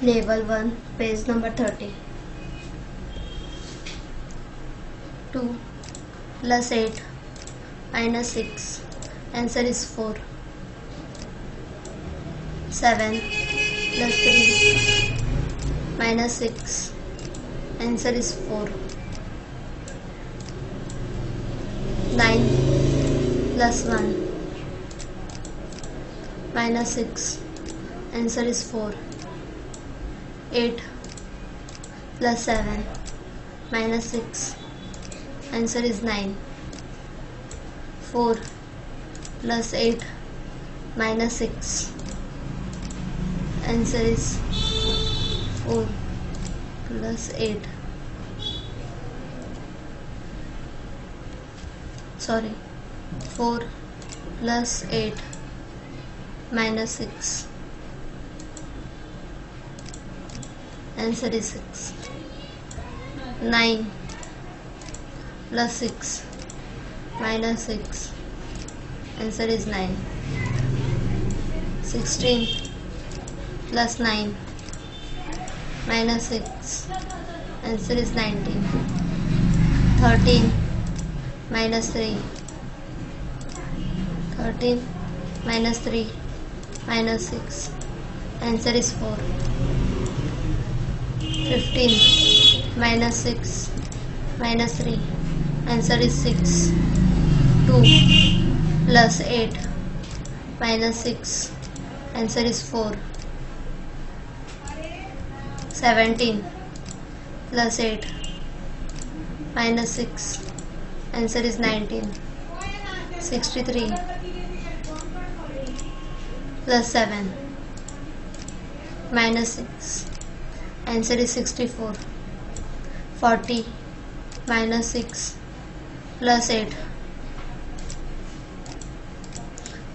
Level 1, page number 30. 2 plus 8 minus 6. Answer is 4. 7 plus 3 minus 6. Answer is 4. 9 plus 1 minus 6. Answer is 4. 8 plus 7 minus 6. Answer is 9. 4 plus 8 minus 6. Answer is 4 plus 8. 4 plus 8 minus 6. Answer is 6. 9 plus 6 minus 6. Answer is 9. 16 plus 9 minus 6. Answer is 19. 13 minus 3. 13 minus 3 minus 6. Answer is 4. 15 minus 6 minus 3. Answer is 6. 2 plus 8 minus 6. Answer is 4. 17 plus 8 minus 6. Answer is 19. 63 plus 7 minus 6. Answer is 64. 40 minus 6 plus 8.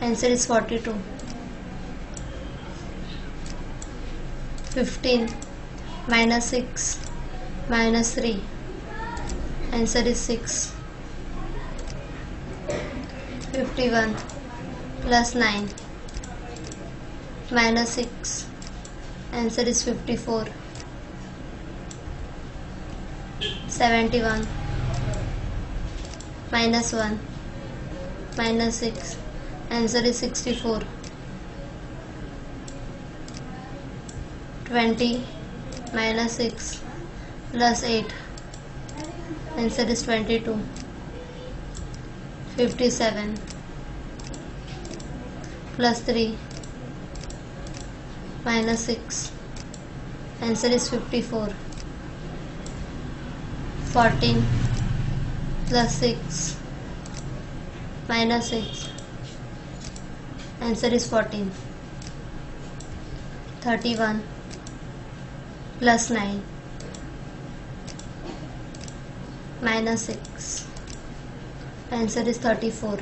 Answer is 42. 15 minus 6 minus 3. Answer is 6. 51 plus 9 minus 6. Answer is 54. 71 minus 1 minus 6. Answer is 64. 20 minus 6 plus 8. Answer is 22. 57 plus 3 minus 6. Answer is 54. 14 plus 6 minus 6. Answer is 14. 31 plus 9 minus 6. Answer is 34.